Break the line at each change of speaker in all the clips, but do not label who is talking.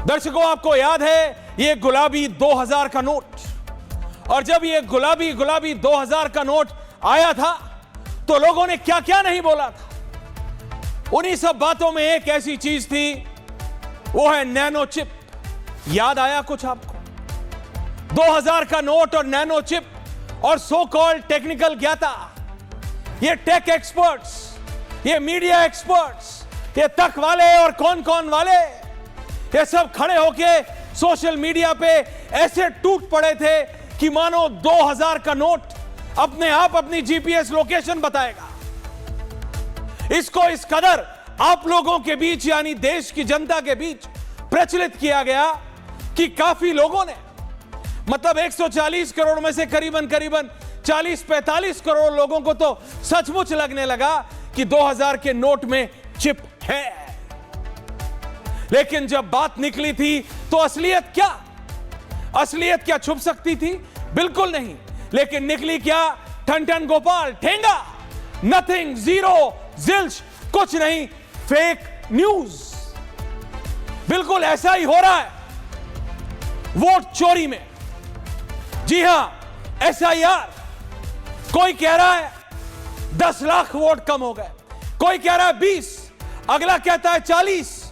दर्शकों, आपको याद है ये गुलाबी 2000 का नोट, और जब ये गुलाबी 2000 का नोट आया था तो लोगों ने क्या क्या नहीं बोला था। उन्हीं सब बातों में एक ऐसी चीज थी, वो है नैनो चिप। याद आया कुछ आपको? 2000 का नोट और नैनो चिप और सो कॉल्ड टेक्निकल ज्ञाता, ये टेक एक्सपर्ट्स, ये मीडिया एक्सपर्ट्स, ये तक वाले और कौन कौन वाले, ये सब खड़े होके सोशल मीडिया पे ऐसे टूट पड़े थे कि मानो 2000 का नोट अपने आप अपनी जीपीएस लोकेशन बताएगा। इसको इस कदर आप लोगों के बीच यानी देश की जनता के बीच प्रचलित किया गया कि काफी लोगों ने, मतलब 140 करोड़ में से करीबन 40-45 करोड़ लोगों को तो सचमुच लगने लगा कि 2000 के नोट में चिप है। लेकिन जब बात निकली थी तो असलियत क्या छुप सकती थी? बिल्कुल नहीं। लेकिन निकली क्या? ठन ठन गोपाल, ठेंगा, नथिंग, जीरो, जिल्च, कुछ नहीं, फेक न्यूज। बिल्कुल ऐसा ही हो रहा है वोट चोरी में। जी हां, एसआईआर, कोई कह रहा है 10 लाख वोट कम हो गए, कोई कह रहा है 20, अगला कहता है 40,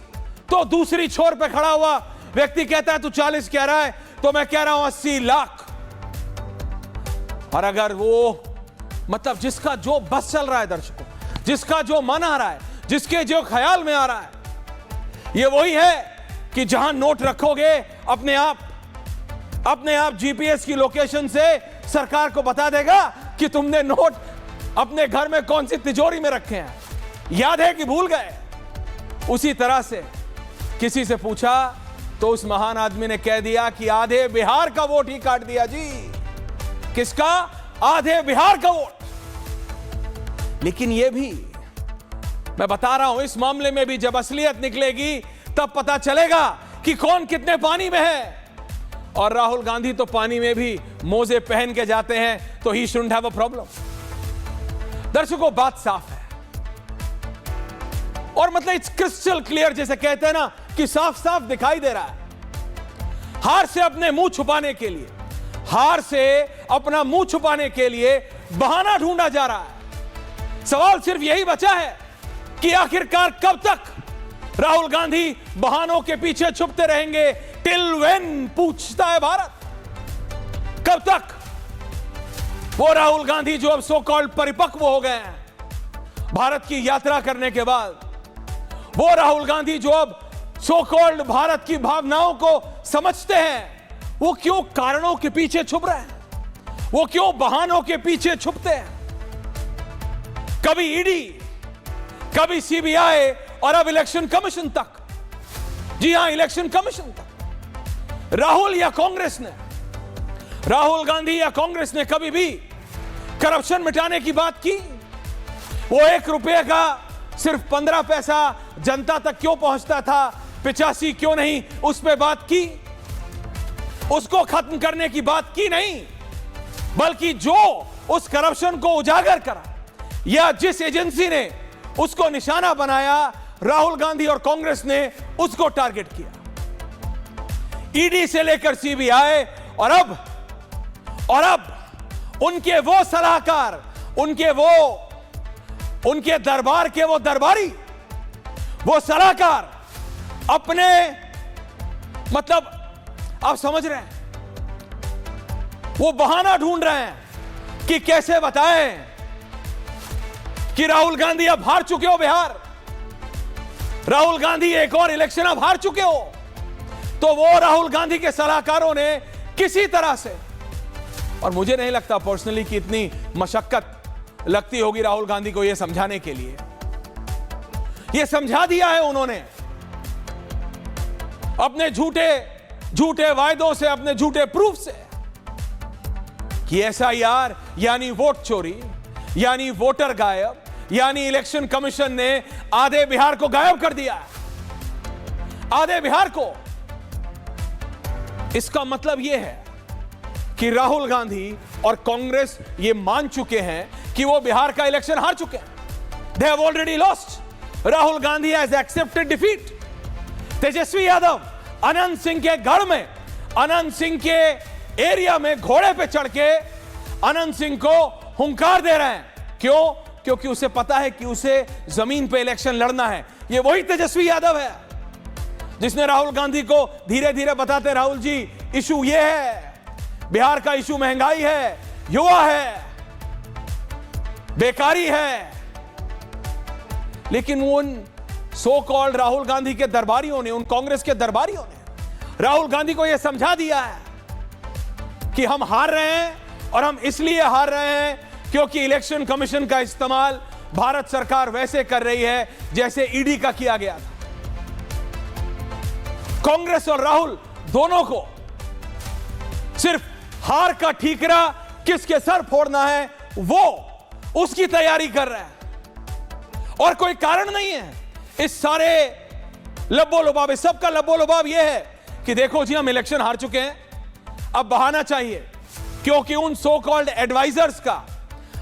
तो दूसरी छोर पे खड़ा हुआ व्यक्ति कहता है तू 40 कह रहा है तो मैं कह रहा हूं 80 लाख। और अगर वो, मतलब जिसका जो बस चल रहा है दर्शकों, जिसका जो मन आ रहा है, जिसके जो ख्याल में आ रहा है, ये वही है कि जहां नोट रखोगे अपने आप जीपीएस की लोकेशन से सरकार को बता देगा कि तुमने नोट अपने घर में कौन सी तिजोरी में रखे हैं, याद है कि भूल गए। उसी तरह से किसी से पूछा तो उस महान आदमी ने कह दिया कि आधे बिहार का वोट ही काट दिया जी। किसका? आधे बिहार का वोट। लेकिन यह भी मैं बता रहा हूं, इस मामले में भी जब असलियत निकलेगी तब पता चलेगा कि कौन कितने पानी में है। और राहुल गांधी तो पानी में भी मोजे पहन के जाते हैं, तो he shouldn't have a problem. दर्शकों, बात साफ है और मतलब इट्स क्रिस्टल क्लियर, जैसे कहते हैं ना कि साफ साफ दिखाई दे रहा है। हार से अपने मुंह छुपाने के लिए, हार से अपना मुंह छुपाने के लिए बहाना ढूंढा जा रहा है। सवाल सिर्फ यही बचा है कि आखिरकार कब तक राहुल गांधी बहानों के पीछे छुपते रहेंगे? टिल व्हेन, पूछता है भारत। कब तक? वो राहुल गांधी जो अब सो कॉल्ड परिपक्व हो गए हैं भारत की यात्रा करने के बाद, वो राहुल गांधी जो अब सो कॉल्ड भारत की भावनाओं को समझते हैं, वो क्यों कारणों के पीछे छुप रहे हैं? वो क्यों बहानों के पीछे छुपते हैं? कभी ईडी, कभी सीबीआई और अब इलेक्शन कमीशन तक। जी हां, इलेक्शन कमीशन तक। राहुल गांधी या कांग्रेस ने कभी भी करप्शन मिटाने की बात की? वो 1 रुपये का सिर्फ 15 पैसा जनता तक क्यों पहुंचता था, 85 क्यों नहीं, उस पे बात की? उसको खत्म करने की बात की नहीं, बल्कि जो उस करप्शन को उजागर करा या जिस एजेंसी ने उसको निशाना बनाया, राहुल गांधी और कांग्रेस ने उसको टारगेट किया। ईडी से लेकर सीबीआई और अब उनके वो सलाहकार, उनके दरबार के वो दरबारी, वो सलाहकार अपने, मतलब आप समझ रहे हैं, वो बहाना ढूंढ रहे हैं कि कैसे बताएं कि राहुल गांधी अब हार चुके हो बिहार, राहुल गांधी एक और इलेक्शन अब हार चुके हो। तो वो राहुल गांधी के सलाहकारों ने किसी तरह से, और मुझे नहीं लगता पर्सनली कि इतनी मशक्कत लगती होगी राहुल गांधी को यह समझाने के लिए, यह समझा दिया है उन्होंने अपने झूठे वायदों से, अपने झूठे प्रूफ से कि एसआईआर यानी वोट चोरी, यानी वोटर गायब, यानी इलेक्शन कमीशन ने आधे बिहार को गायब कर दिया, आधे बिहार को। इसका मतलब यह है कि राहुल गांधी और कांग्रेस ये मान चुके हैं कि वो बिहार का इलेक्शन हार चुके हैं। They have already lost. Rahul Gandhi has accepted defeat. Tejashwi Yadav Anant Singh के गढ़ में, अनंत सिंह के एरिया में घोड़े पे चढ़ के अनंत सिंह को हुंकार दे रहे हैं। क्यों? क्योंकि उसे पता है कि उसे जमीन पे इलेक्शन लड़ना है। ये वही तेजस्वी यादव है जिसने राहुल गांधी को धीरे धीरे बताते, राहुल जी इशू ये है, बिहार का इशू महंगाई है, युवा है, बेकारी है। लेकिन उन सो कॉल्ड राहुल गांधी के दरबारियों ने, उन कांग्रेस के दरबारियों ने राहुल गांधी को यह समझा दिया है कि हम हार रहे हैं और हम इसलिए हार रहे हैं क्योंकि इलेक्शन कमीशन का इस्तेमाल भारत सरकार वैसे कर रही है जैसे ईडी का किया गया था। कांग्रेस और राहुल दोनों को सिर्फ हार का ठीकरा किसके सर फोड़ना है वो उसकी तैयारी कर रहा है और कोई कारण नहीं है। इस सारे लब्बो लुबाब, इस सबका लब्बो लुबाब यह है कि देखो जी हम इलेक्शन हार चुके हैं, अब बहाना चाहिए। क्योंकि उन सो कॉल्ड एडवाइजर्स का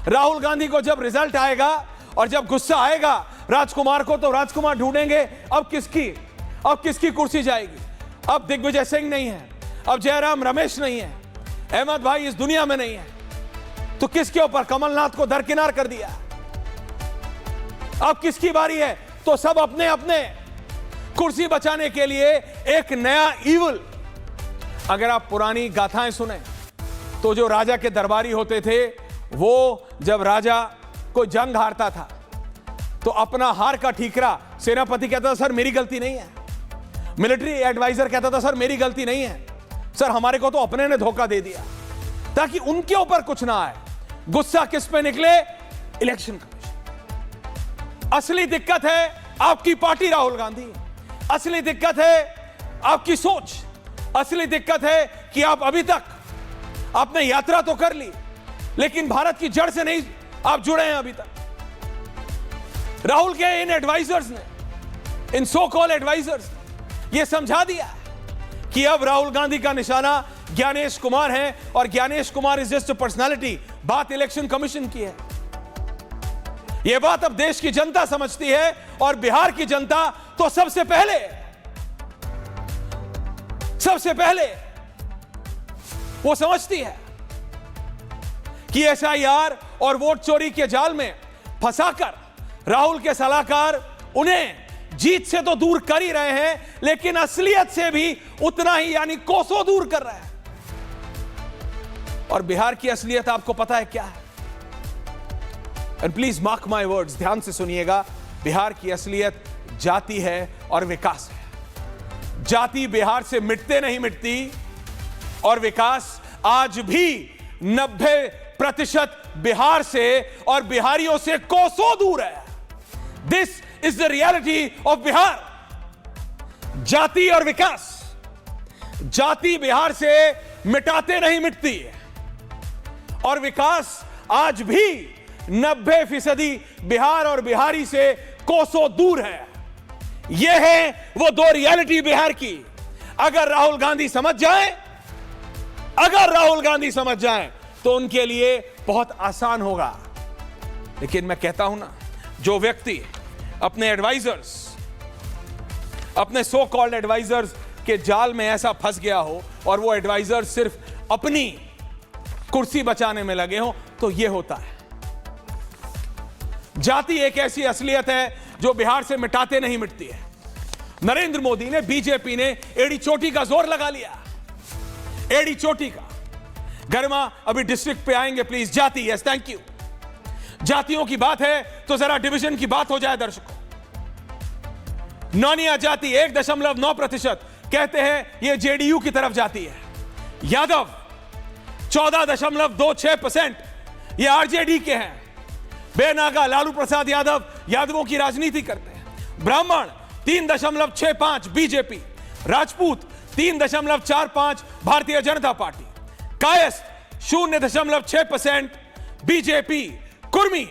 राहुल गांधी को जब रिजल्ट आएगा और जब गुस्सा आएगा राजकुमार को, तो राजकुमार ढूंढेंगे अब किसकी कुर्सी जाएगी। अब दिग्विजय सिंह नहीं है, अब जयराम रमेश नहीं है, अहमद भाई इस दुनिया में नहीं है, तो किसके ऊपर? कमलनाथ को दरकिनार कर दिया। अब किसकी बारी है? तो सब अपने अपने कुर्सी बचाने के लिए एक नया ईवल। अगर आप पुरानी गाथाएं सुने तो जो राजा के दरबारी होते थे वो जब राजा को जंग हारता था तो अपना हार का ठीकरा सेनापति कहता था सर मेरी गलती नहीं है, मिलिट्री एडवाइजर कहता था सर मेरी गलती नहीं है, सर हमारे को तो अपने ने धोखा दे दिया, ताकि उनके ऊपर कुछ ना आए। गुस्सा किस पे निकले? Election commission. असली दिक्कत है आपकी पार्टी राहुल गांधी, असली दिक्कत है आपकी सोच, असली दिक्कत है कि आप अभी तक आपने यात्रा तो कर ली लेकिन भारत की जड़ से नहीं आप जुड़े हैं अभी तक। राहुल के इन एडवाइजर्स ने, इन सो कॉल्ड एडवाइजर्स ने यह समझा दिया कि अब राहुल गांधी का निशाना ज्ञानेश कुमार है और Gyanesh Kumar is just a personality. बात इलेक्शन कमीशन की है, यह बात अब देश की जनता समझती है और बिहार की जनता तो सबसे पहले वो समझती है कि एसआईआर और वोट चोरी के जाल में फंसाकर राहुल के सलाहकार उन्हें जीत से तो दूर कर ही रहे हैं लेकिन असलियत से भी उतना ही यानी कोसों दूर कर रहे हैं। और बिहार की असलियत आपको पता है क्या है? And please mark my words, ध्यान से सुनिएगा, बिहार की असलियत जाति है और विकास है। जाति बिहार से मिटती और विकास आज भी 90% बिहार से और बिहारियों से कोसों दूर है। This is the reality of Bihar. जाति और विकास, जाति बिहार से मिटाते नहीं मिटती है और विकास आज भी 90% बिहार और बिहारी से कोसों दूर है। यह है वो दो रियलिटी बिहार की। अगर राहुल गांधी समझ जाएं तो उनके लिए बहुत आसान होगा। लेकिन मैं कहता हूं ना, जो व्यक्ति अपने एडवाइजर्स, अपने सो कॉल्ड एडवाइजर्स के जाल में ऐसा फंस गया हो और वो एडवाइजर्स सिर्फ अपनी कुर्सी बचाने में लगे हो, तो ये होता है। जाति एक ऐसी असलियत है जो बिहार से मिटाते नहीं मिटती है। नरेंद्र मोदी ने, बीजेपी ने एड़ी चोटी का जोर लगा लिया, एड़ी चोटी का। गरिमा अभी डिस्ट्रिक्ट पे आएंगे प्लीज। जाति, यस थैंक यू। जातियों की बात है तो जरा डिवीजन की बात हो जाए दर्शकों। नौनिया जाति 1.9% कहते हैं यह जेडीयू की तरफ जाती है। यादव 14.26% ये आरजेडी के हैं। बेनागा लालू प्रसाद यादव यादवों की राजनीति करते हैं। ब्राह्मण 3.65 BJP, Rajput 3.45 Bharatiya Janata Party, Kayastha 0.6% BJP, Kurmi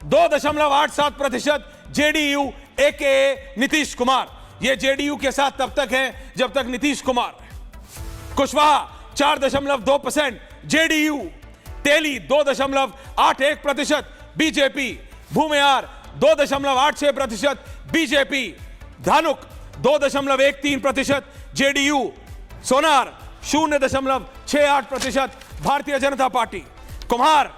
2.87% JDU एके नीतीश कुमार। ये जेडीयू के साथ तब तक है जब तक Nitish Kumar. Kushwaha 4.2% JDU, Teli 2.81% BJP, Bhumihar 2.86% BJP, Dhanuk 2.13% JDU Sonar 0.68%, Bharatiya Janata Party Kumhar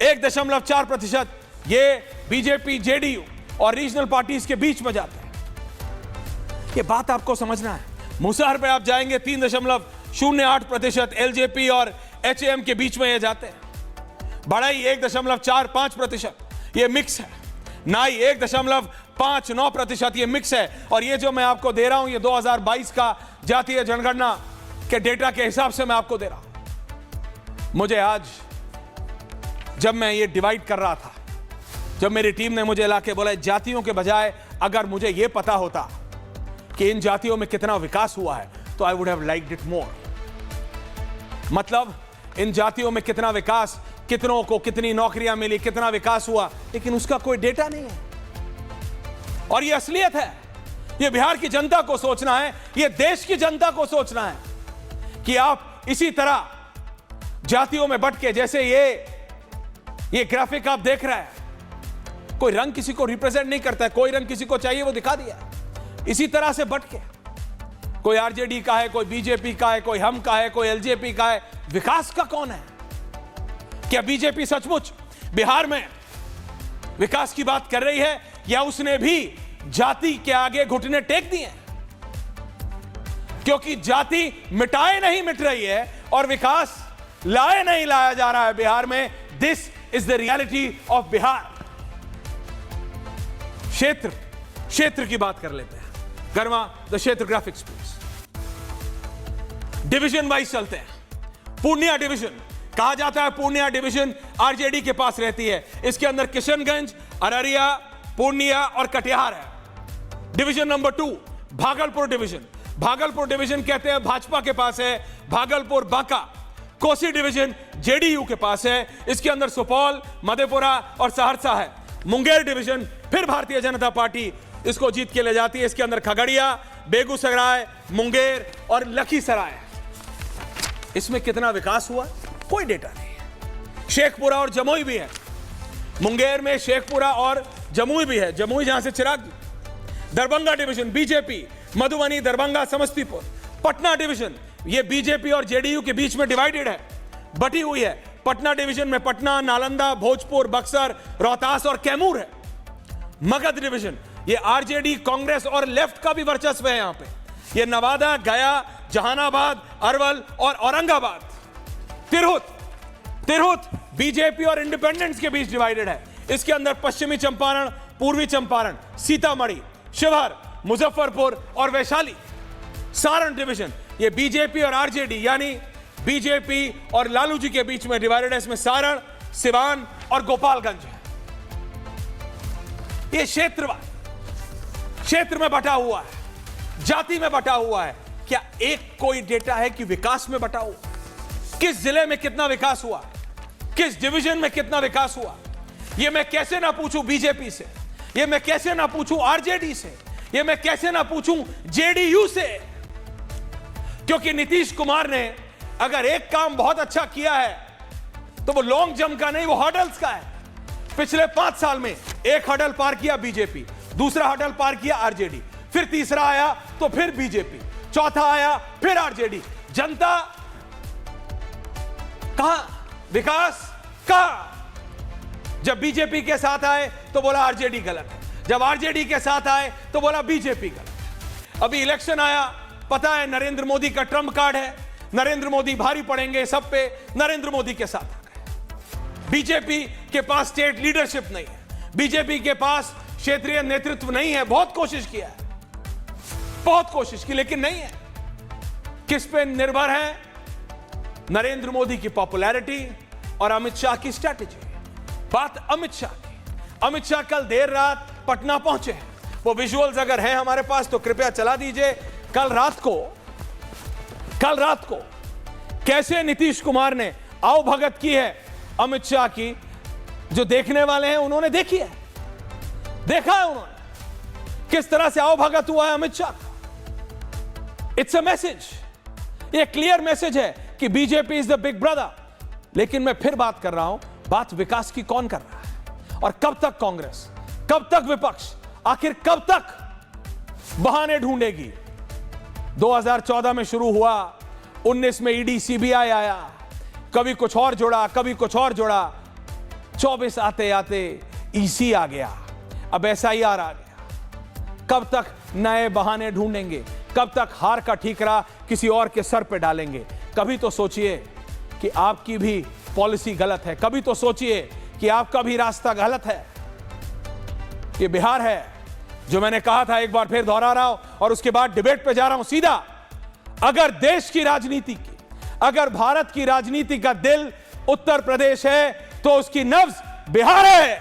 1.4%, ये बीजेपी जेडीयू और रीजनल पार्टीज के बीच में जाते हैं। ये बात आपको समझना है। मुसहर पे आप जाएंगे 3.08%, एलजेपी और एचएएम के बीच में ये जाते हैं। बढ़ई 1.45%, ये मिक्स है। नाई 1.59%, ये मिक्स है। और ये जो मैं आपको दे रहा हूं, ये 2022 का जातीय जनगणना के डेटा के हिसाब से मैं आपको दे रहा हूं। मुझे आज जब मैं ये डिवाइड कर रहा था, जब मेरी टीम ने मुझे लाके बोला जातियों के बजाय अगर मुझे ये पता होता कि इन जातियों में कितना विकास हुआ है तो I would have liked it more. मतलब इन जातियों में कितना विकास, कितनों को कितनी नौकरियां मिली, कितना विकास हुआ, लेकिन उसका कोई डेटा नहीं है। और ये असलियत है। ये बिहार की जनता को सोचना है, ये देश की जनता को सोचना है कि आप इसी तरह जातियों में बट के, जैसे ये ग्राफिक आप देख रहे हैं, कोई रंग किसी को रिप्रेजेंट नहीं करता है, कोई रंग किसी को चाहिए वो दिखा दिया। इसी तरह से बट के, कोई आरजेडी का है, कोई बीजेपी का है, कोई हम का है, कोई एलजेपी का है। विकास का कौन है? क्या बीजेपी सचमुच बिहार में विकास की बात कर रही है, या उसने भी जाति के आगे घुटने टेक दिए? क्योंकि जाति मिटाए नहीं मिट रही है और विकास लाए नहीं लाया जा रहा है बिहार में। This is the reality of Bihar. क्षेत्र की बात कर लेते हैं। गर्मा द क्षेत्र ग्राफिक्स प्लीज। डिवीजन वाइज चलते हैं। पूर्णिया डिवीजन कहा जाता है, पूर्णिया डिवीजन आरजेडी के पास रहती है। इसके अंदर किशनगंज, अररिया, पूर्णिया और कटिहार है। Division number 2 Bhagalpur division. Bhagalpur division कहते हैं भाजपा के पास है। भागलपुर, बांका, कोसी डिवीजन जेडीयू के पास है। इसके अंदर सुपौल, मधेपुरा और सहरसा है। मुंगेर डिवीजन फिर भारतीय जनता पार्टी इसको जीत के ले जाती है। इसके अंदर खगड़िया, बेगूसराय, मुंगेर और लखीसराय। इसमें कितना विकास हुआ कोई डेटा नहीं है। शेखपुरा और जमुई भी है। मुंगेर में शेखपुरा और जमुई भी है। जमुई जहां से Chirag. Darbhanga division BJP, Madhubani, Darbhanga, Samastipur. Patna division ये बीजेपी और जेडीयू के बीच में डिवाइडेड है, बटी हुई है। पटना डिवीजन में पटना, नालंदा, भोजपुर, बक्सर, रोहतास और कैमूर है। मगध डिवीजन ये आरजेडी, कांग्रेस और लेफ्ट का भी वर्चस्व है यहां पे। ये नवादा, गया, जहानाबाद, अरवल और औरंगाबाद। तिरहुत बीजेपी और इंडिपेंडेंट्स के बीच डिवाइडेड है। इसके अंदर पश्चिमी चंपारण, पूर्वी चंपारण, सीतामढ़ी, शिवहर, मुजफ्फरपुर और वैशाली। सारण डिवीजन ये बीजेपी और आरजेडी यानी बीजेपी और लालू जी के बीच में डिवाइडेड है। इसमें सारण, सिवान और गोपालगंज है। ये क्षेत्र में बटा हुआ है, जाति में बटा हुआ है। क्या एक कोई डेटा है कि विकास में बटा हुआ? किस जिले में कितना विकास हुआ, किस डिवीजन में कितना विकास हुआ? ये मैं कैसे ना पूछूं बीजेपी से, ये मैं कैसे ना पूछूं आरजेडी से, ये मैं कैसे ना पूछूं जेडीयू से? क्योंकि नीतीश कुमार ने अगर एक काम बहुत अच्छा किया है तो वो लॉन्ग जंप का नहीं, वो हर्डल्स का है। पिछले 5 साल में एक हर्डल पार किया बीजेपी, दूसरा हर्डल पार किया आरजेडी, फिर तीसरा आया तो फिर बीजेपी, चौथा आया फिर आरजेडी। जनता कहां, विकास कहां? जब बीजेपी के साथ आए तो बोला आरजेडी गलत है, जब आरजेडी के साथ आए तो बोला बीजेपी गलत है। अभी इलेक्शन आया, पता है नरेंद्र मोदी का ट्रम्प कार्ड है, नरेंद्र मोदी भारी पड़ेंगे सब पे, नरेंद्र मोदी के साथ आ गए। बीजेपी के पास स्टेट लीडरशिप नहीं है, बीजेपी के पास क्षेत्रीय नेतृत्व नहीं है। बहुत कोशिश किया है, बहुत कोशिश की, लेकिन नहीं है। किस पे निर्भर है? नरेंद्र मोदी की पॉपुलैरिटी और अमित शाह की स्ट्रैटेजी। बात अमित शाह की। अमित शाह कल देर रात पटना पहुंचे। वो विजुअल्स अगर हैं हमारे पास तो कृपया चला दीजिए। कल रात को कैसे नीतीश कुमार ने आओ भगत की है अमित शाह की, जो देखने वाले हैं उन्होंने देखी है, देखा है उन्होंने किस तरह से आओ भगत हुआ है अमित शाह का। इट्स अ मैसेज, ये क्लियर मैसेज है कि BJP is the big brother. लेकिन मैं फिर बात कर रहा हूं, बात विकास की कौन कर रहा है? और कब तक कांग्रेस, कब तक विपक्ष, आखिर कब तक बहाने ढूंढेगी? 2014 में शुरू हुआ, 19 में ईडी सीबीआई आया, कभी कुछ और जुड़ा, कभी कुछ और जुड़ा, 24 आते आते ईसी आ गया, अब एसआईआर आ गया। कब तक नए बहाने ढूंढेंगे, कब तक हार का ठीकरा किसी और के सर पे डालेंगे? कभी तो सोचिए कि आपकी भी पॉलिसी गलत है, कभी तो सोचिए कि आपका भी रास्ता गलत है। ये बिहार है, जो मैंने कहा था, एक बार फिर दोहरा रहा हूं और उसके बाद डिबेट पे जा रहा हूं सीधा। अगर देश की राजनीति की, अगर भारत की राजनीति का दिल उत्तर प्रदेश है, तो उसकी नब्ज बिहार है।